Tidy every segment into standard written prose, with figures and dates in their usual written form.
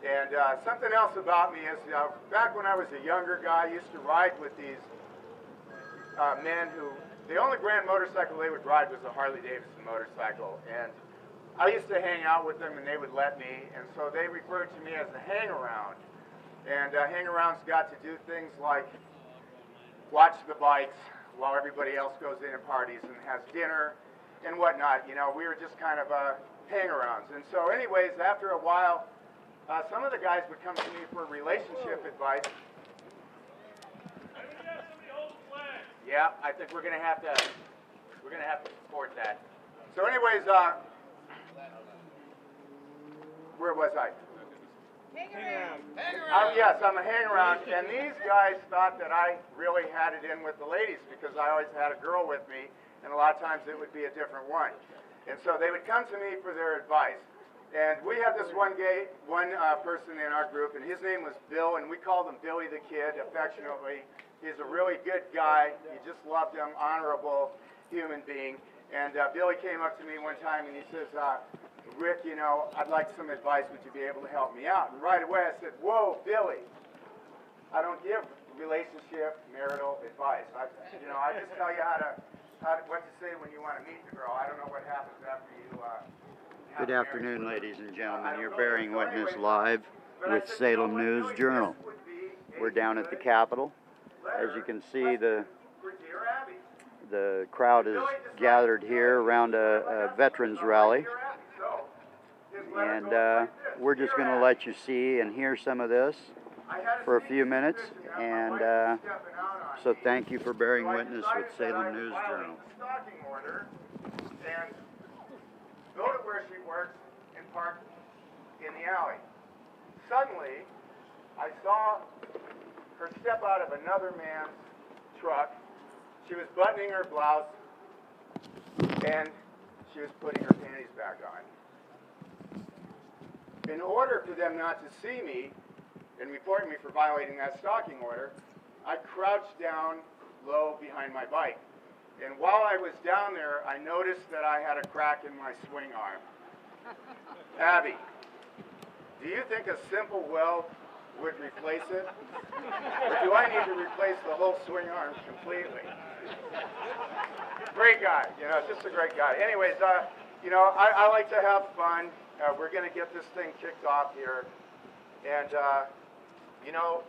And something else about me is, back when I was a younger guy, I used to ride with these men who, the only brand motorcycle they would ride was a Harley-Davidson motorcycle. And I used to hang out with them and they would let me, and so they referred to me as a hang-around. And hang-arounds got to do things like watch the bikes while everybody else goes in and parties and has dinner and whatnot. You know, we were just kind of hang-arounds. And so anyways, after a while, some of the guys would come to me for relationship advice. Yeah, I think we're gonna have to support that. So anyways, where was I? Hang around. Yes, I'm a hang-around, and these guys thought that I really had it in with the ladies because I always had a girl with me, and a lot of times it would be a different one. And so they would come to me for their advice. And we had this one person in our group, and his name was Bill, and we called him Billy the Kid affectionately. He's a really good guy. You just loved him, honorable human being. And Billy came up to me one time and he says, Rick, you know, I'd like some advice. Would you be able to help me out? And right away I said, whoa, Billy, I don't give relationship, marital advice. I just tell you what to say when you want to meet the girl. I don't know what happens after you. Good afternoon, ladies and gentlemen. You're bearing witness live with Salem News Journal. We're down at the Capitol. As you can see, the crowd is gathered here around a veterans rally. And we're just going to let you see and hear some of this for a few minutes. And so thank you for bearing witness with Salem News Journal. Go to where she works and park in the alley. Suddenly, I saw her step out of another man's truck. She was buttoning her blouse, and she was putting her panties back on. In order for them not to see me and report me for violating that stalking order, I crouched down low behind my bike. And while I was down there, I noticed that I had a crack in my swing arm. Abby, do you think a simple weld would replace it? Or do I need to replace the whole swing arm completely? Great guy, you know, just a great guy. Anyways, you know, I like to have fun. We're going to get this thing kicked off here. And, you know,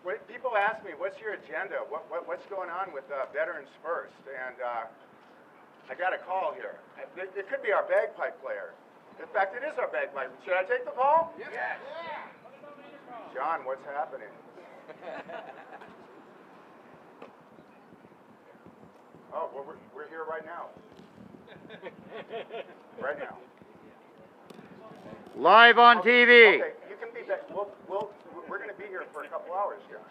when people ask me, what's your agenda? What's going on with Veterans First? And I got a call here. It could be our bagpipe player. In fact, it is our bagpipe. Should I take the call? Yes. John, what's happening? Oh, well, we're here right now. Right now. Live on TV. Okay, you can be back. We're going to be here for a couple hours, John.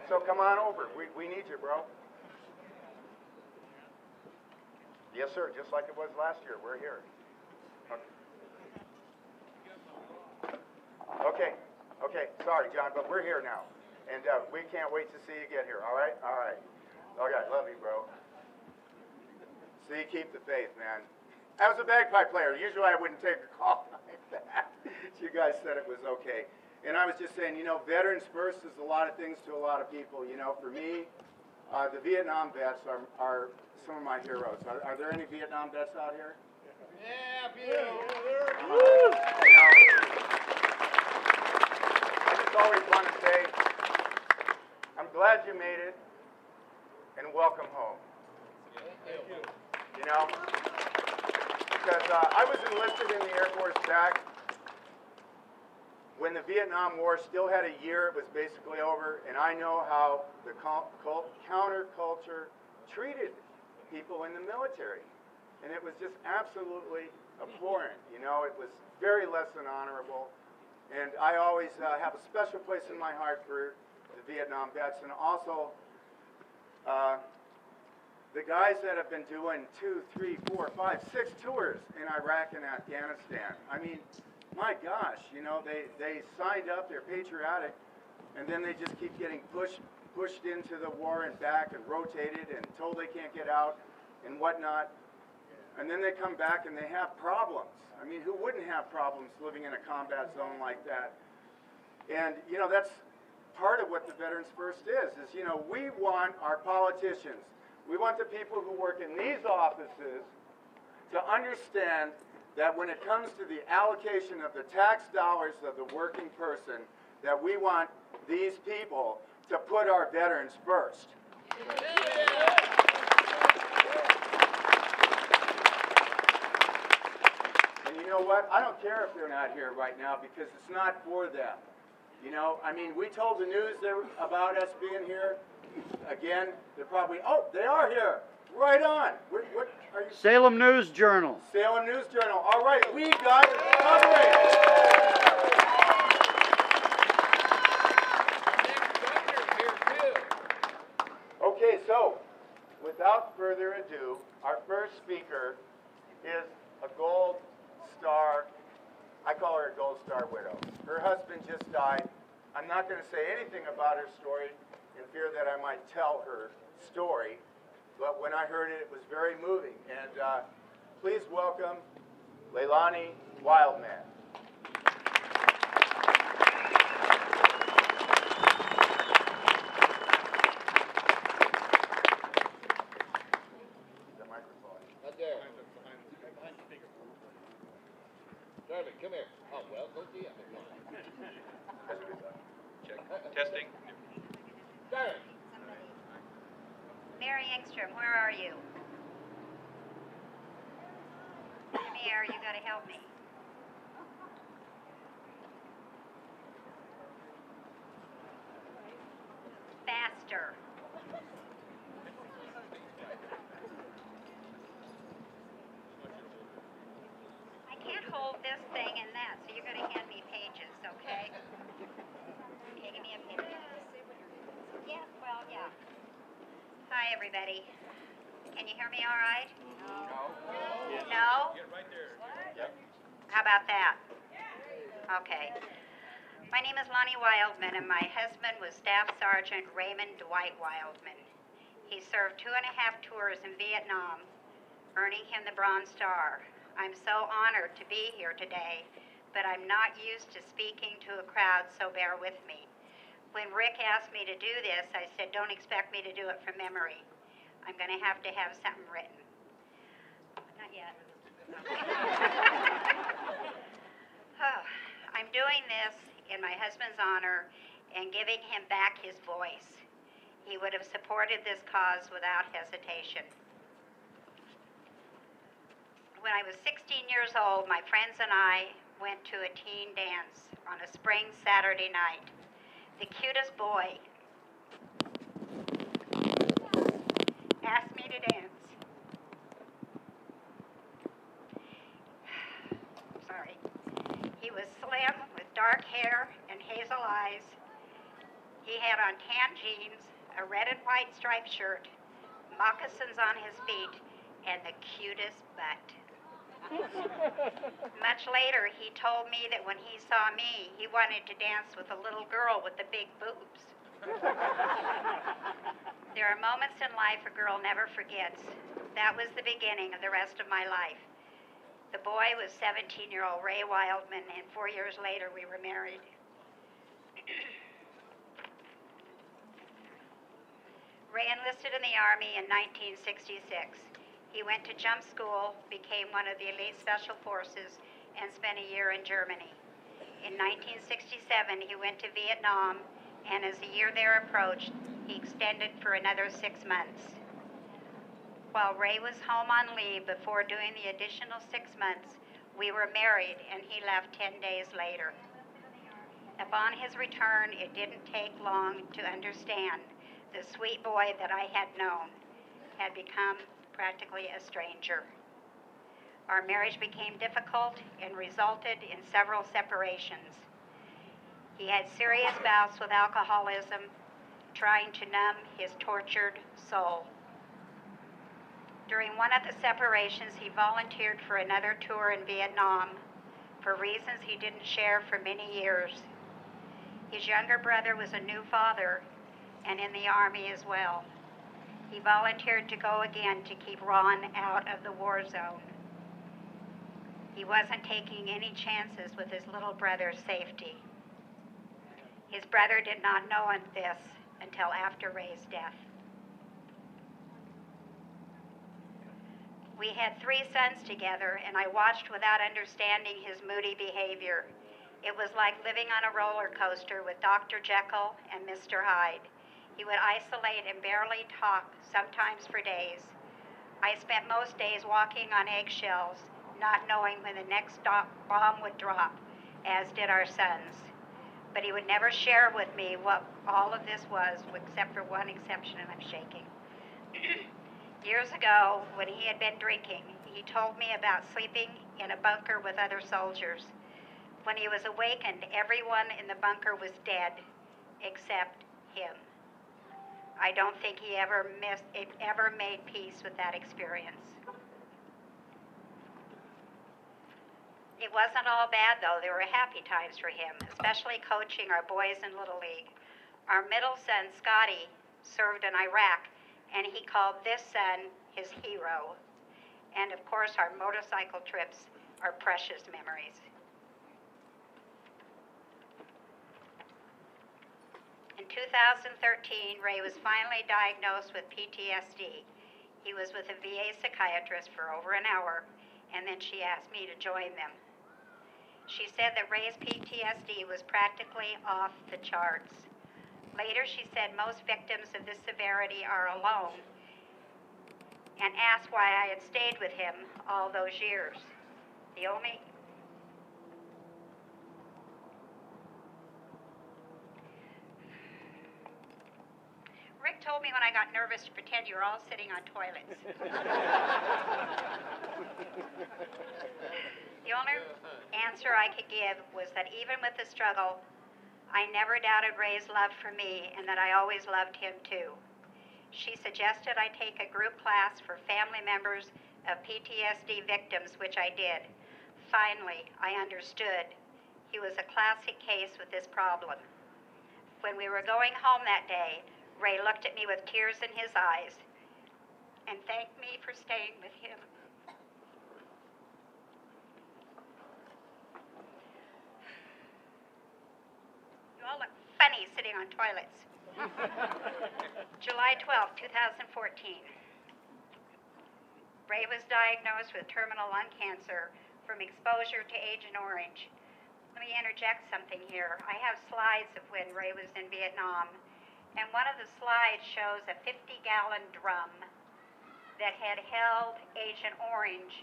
So come on over. We need you, bro. Yes, sir. Just like it was last year. We're here. Okay. Sorry, John, but we're here now. And we can't wait to see you get here. All right? All right. Okay, love you, bro. See, keep the faith, man. I was a bagpipe player. Usually I wouldn't take a call like that. You guys said it was okay. And I was just saying, you know, Veterans First is a lot of things to a lot of people. You know, for me, the Vietnam vets are some of my heroes. Are there any Vietnam vets out here? Yeah, Bill. You know, I just always want to say, I'm glad you made it, and welcome home. Thank you. You know, because I was enlisted in the Air Force back when the Vietnam War still had a year. It was basically over, and I know how the counterculture treated people in the military, and it was just absolutely abhorrent. You know, it was very less than honorable, and I always have a special place in my heart for the Vietnam vets, and also the guys that have been doing 2, 3, 4, 5, 6 tours in Iraq and Afghanistan. I mean, my gosh, you know, they signed up, they're patriotic, and then they just keep getting pushed into the war and back and rotated and told they can't get out and whatnot. And then they come back and they have problems. I mean, who wouldn't have problems living in a combat zone like that? And, you know, that's part of what the Veterans First is, you know, we want our politicians, we want the people who work in these offices to understand that when it comes to the allocation of the tax dollars of the working person, that we want these people to put our veterans first. And you know what? I don't care if they're not here right now because it's not for them. You know, I mean, we told the news about us being here. Again, they're probably, oh, they are here. Right on. What are you? Salem News Journal. Salem News Journal. All right, we got it covered. Okay, so without further ado, our first speaker is a Gold Star. I call her a Gold Star widow. Her husband just died. I'm not going to say anything about her story in fear that I might tell her story. But when I heard it, it was very moving. And please welcome Leilani Wildman. The microphone. Right there. Darby, come here. Oh, well, go to you. Check. Testing. Darby. Mary Engstrom, where are you? Mary, you gotta help me. Faster. I can't hold this thing and that, so you're gonna hand me pages, okay? Okay, give me a page. Yeah, well, yeah. Hi, everybody. Can you hear me all right? No. No? Get right there. Yep. How about that? Okay. My name is Lonnie Wildman, and my husband was Staff Sergeant Raymond Dwight Wildman. He served 2.5 tours in Vietnam, earning him the Bronze Star. I'm so honored to be here today, but I'm not used to speaking to a crowd, so bear with me. When Rick asked me to do this, I said, don't expect me to do it from memory. I'm going to have something written. Not yet. Oh, I'm doing this in my husband's honor and giving him back his voice. He would have supported this cause without hesitation. When I was 16 years old, my friends and I went to a teen dance on a spring Saturday night. The cutest boy asked me to dance. Sorry. He was slim with dark hair and hazel eyes. He had on tan jeans, a red and white striped shirt, moccasins on his feet, and the cutest butt. Much later, he told me that when he saw me, he wanted to dance with a little girl with the big boobs. There are moments in life a girl never forgets. That was the beginning of the rest of my life. The boy was 17-year-old Ray Wildman, and 4 years later, we were married. Ray enlisted in the Army in 1966. He went to jump school, became one of the elite special forces, and spent a year in Germany. In 1967, he went to Vietnam, and as the year there approached, he extended for another 6 months. While Ray was home on leave before doing the additional 6 months, we were married, and he left 10 days later. Upon his return, it didn't take long to understand the sweet boy that I had known had become practically a stranger. Our marriage became difficult and resulted in several separations. He had serious bouts with alcoholism, trying to numb his tortured soul. During one of the separations, he volunteered for another tour in Vietnam for reasons he didn't share for many years. His younger brother was a new father and in the Army as well. He volunteered to go again to keep Ron out of the war zone. He wasn't taking any chances with his little brother's safety. His brother did not know this until after Ray's death. We had 3 sons together, and I watched without understanding his moody behavior. It was like living on a roller coaster with Dr. Jekyll and Mr. Hyde. He would isolate and barely talk, sometimes for days. I spent most days walking on eggshells, not knowing when the next bomb would drop, as did our sons. But he would never share with me what all of this was, except for one exception, and I'm shaking. Years ago, when he had been drinking, he told me about sleeping in a bunker with other soldiers. When he was awakened, everyone in the bunker was dead, except him. I don't think he ever made peace with that experience. It wasn't all bad, though. There were happy times for him, especially coaching our boys in Little League. Our middle son, Scotty, served in Iraq, and he called this son his hero. And of course, our motorcycle trips are precious memories. In 2013, Ray was finally diagnosed with PTSD. He was with a VA psychiatrist for over an hour, and then she asked me to join them. She said that Ray's PTSD was practically off the charts. Later, she said most victims of this severity are alone, and asked why I had stayed with him all those years. Rick told me when I got nervous to pretend you were all sitting on toilets. The only answer I could give was that even with the struggle, I never doubted Ray's love for me and that I always loved him too. She suggested I take a group class for family members of PTSD victims, which I did. Finally, I understood. He was a classic case with this problem. When we were going home that day, Ray looked at me with tears in his eyes and thanked me for staying with him. You all look funny sitting on toilets. July 12, 2014. Ray was diagnosed with terminal lung cancer from exposure to Agent Orange. Let me interject something here. I have slides of when Ray was in Vietnam, and one of the slides shows a 50-gallon drum that had held Agent Orange,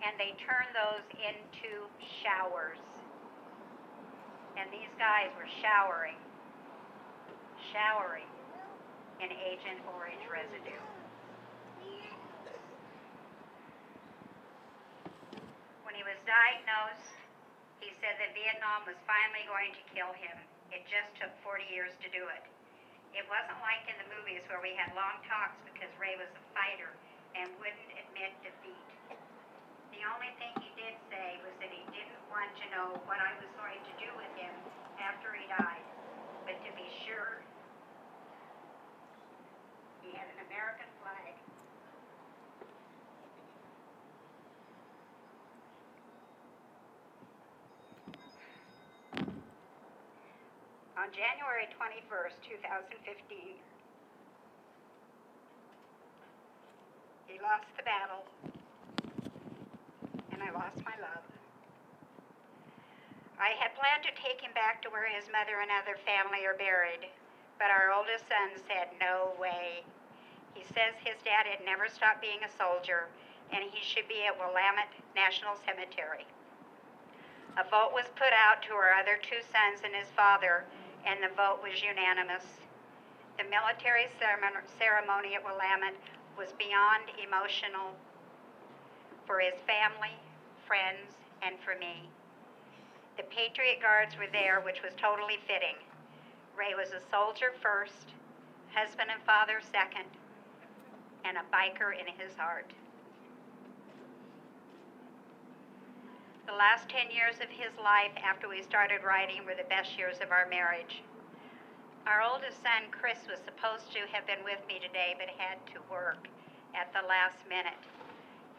and they turned those into showers. And these guys were showering in Agent Orange residue. When he was diagnosed, he said that Vietnam was finally going to kill him. It just took 40 years to do it. It wasn't like in the movies where we had long talks because Ray was a fighter and wouldn't admit defeat. The only thing he did say was that he didn't want to know what I was going to do with him after he died, but to be sure, he had an American flag. On January 21st, 2015, he lost the battle, and I lost my love. I had planned to take him back to where his mother and other family are buried, but our oldest son said no way. He says his dad had never stopped being a soldier, and he should be at Willamette National Cemetery. A vote was put out to our other 2 sons and his father, and the vote was unanimous. The military ceremony at Willamette was beyond emotional for his family, friends, and for me. The Patriot Guards were there, which was totally fitting. Ray was a soldier first, husband and father second, and a biker in his heart. The last 10 years of his life after we started writing were the best years of our marriage. Our oldest son, Chris, was supposed to have been with me today, but had to work at the last minute.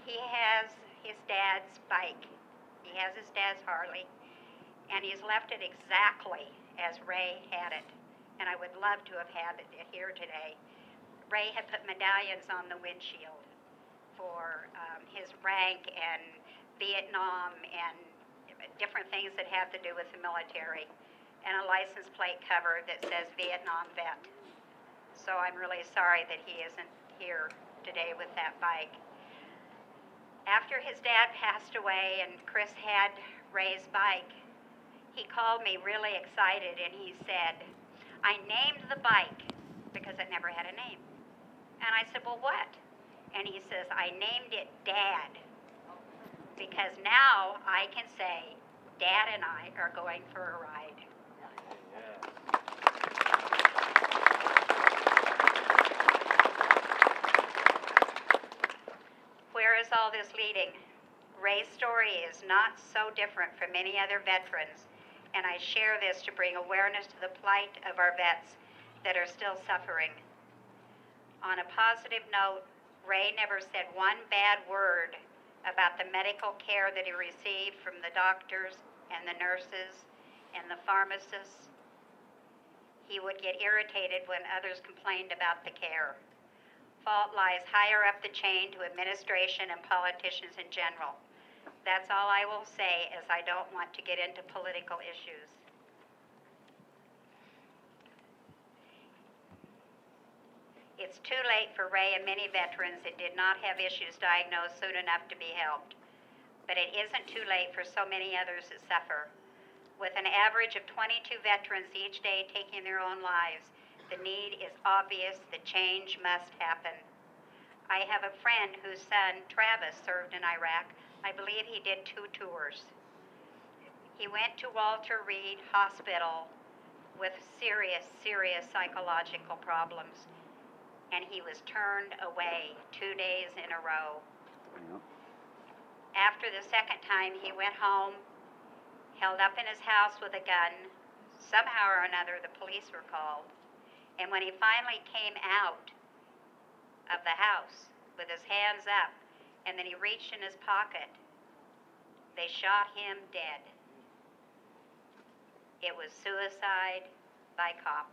He has his dad's bike, He has his dad's Harley, and he's left it exactly as Ray had it. And I would love to have had it here today. Ray had put medallions on the windshield for his rank and Vietnam and different things that have to do with the military, and a license plate cover that says Vietnam vet. So I'm really sorry that he isn't here today with that bike. After his dad passed away and Chris had Ray's bike, he called me really excited and he said, I named the bike because it never had a name. And I said, well, what? And he says, I named it Dad because now I can say Dad and I are going for a ride. Where is all this leading? Ray's story is not so different from many other veterans, and I share this to bring awareness to the plight of our vets that are still suffering. On a positive note, Ray never said one bad word about the medical care that he received from the doctors and the nurses and the pharmacists. He would get irritated when others complained about the care. Fault lies higher up the chain to administration and politicians in general. That's all I will say, as I don't want to get into political issues. It's too late for Ray and many veterans that did not have issues diagnosed soon enough to be helped. But it isn't too late for so many others that suffer. With an average of 22 veterans each day taking their own lives, the need is obvious. The change must happen. I have a friend whose son, Travis, served in Iraq. I believe he did 2 tours. He went to Walter Reed Hospital with serious psychological problems, and he was turned away 2 days in a row. Yep. After the second time, he went home, held up in his house with a gun. Somehow or another, the police were called. And when he finally came out of the house with his hands up, and then he reached in his pocket, they shot him dead. It was suicide by cop.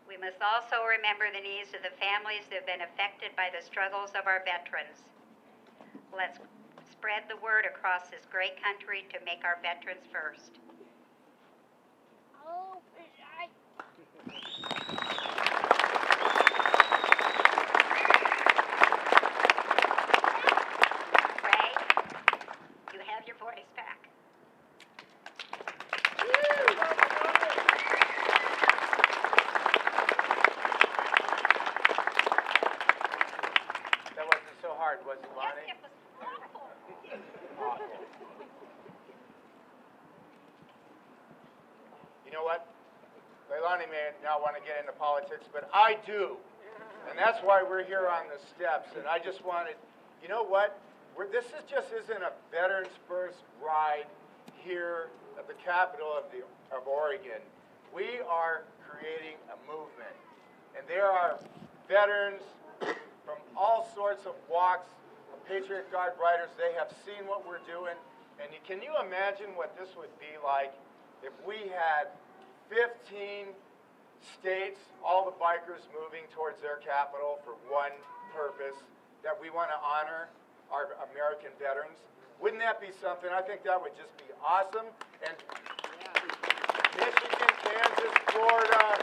We must also remember the needs of the families that have been affected by the struggles of our veterans. Let's spread the word across this great country to make our veterans first. Ray, you have your voice back. That wasn't so hard, was it, Lonnie? Yes, it was awful. Awful. You know what? Leilani may not want to get into politics, but I do. And that's why we're here on the steps. And I just wanted, you know what? This just isn't a Veterans First ride here at the capital of Oregon. We are creating a movement. And there are veterans from all sorts of walks, Patriot Guard riders. They have seen what we're doing. And can you imagine what this would be like if we had 15 states, all the bikers moving towards their capital for one purpose, that we want to honor our American veterans? Wouldn't that be something? I think that would just be awesome. And Michigan, Kansas, Florida,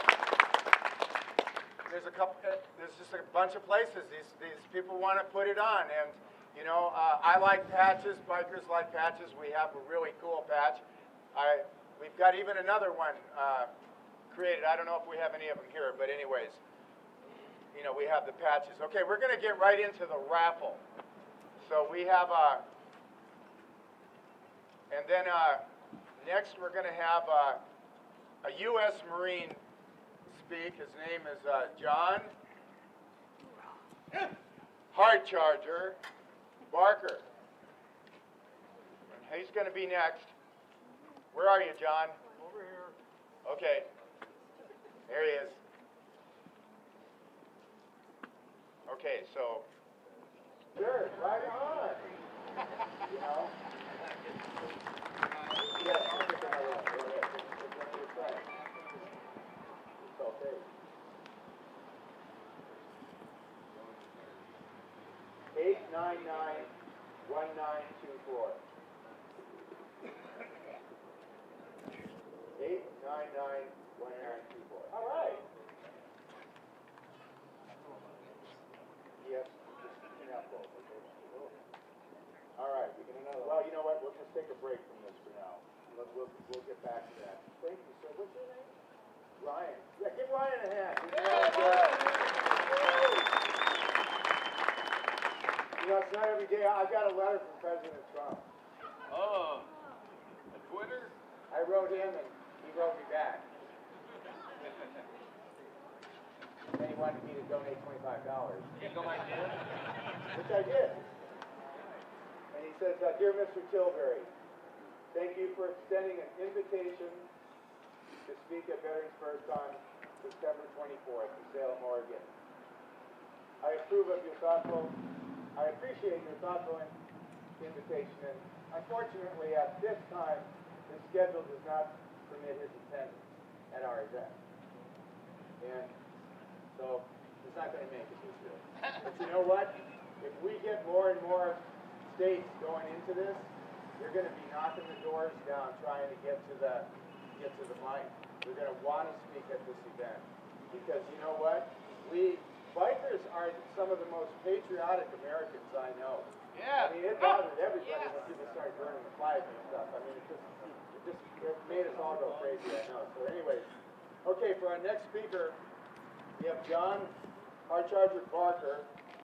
there's just a bunch of places these people want to put it on. And you know, I like patches, bikers like patches. We have a really cool patch. We've got even another one created. I don't know if we have any of them here, but anyways, you know, we have the patches. Okay, we're going to get right into the raffle. So we have and then next we're going to have a U.S. Marine speak. His name is John Hardcharger Barker. He's going to be next. Where are you, John? Over here. Okay. There he is. Okay, so. Sure, right on. You know? Yes, I'll pick another one. Go ahead. Pick one of your friends. It's okay. 899-1924. 899-1924. All right. Yes, just enough both. All right. Well, you know what? We'll just take a break from this for now. We'll get back to that. Thank you, sir. What's your name? Ryan. Yeah, give Ryan a hand. You know, it's not every day. I got a letter from President Trump. Oh, a Twitter? I wrote him and he wrote me back. And he wanted me to donate $25. You go like this? Which I did. And he says, Dear Mr. Tilbury, thank you for extending an invitation to speak at Veterans First on September 24th in Salem, Oregon. I appreciate your thoughtful invitation, and unfortunately at this time, the schedule does not permit his attendance at our event. And so he's not going to make it this year. But you know what? If we get more and more states going into this, they're going to be knocking the doors down trying to get to the mic. They're going to want to speak at this event. Because you know what? Bikers are some of the most patriotic Americans I know. Yeah. I mean, it bothered everybody when people started burning the flags and stuff. I mean, it made us all go crazy, I know. So anyways, okay, for our next speaker, we have John Harcharger Barker.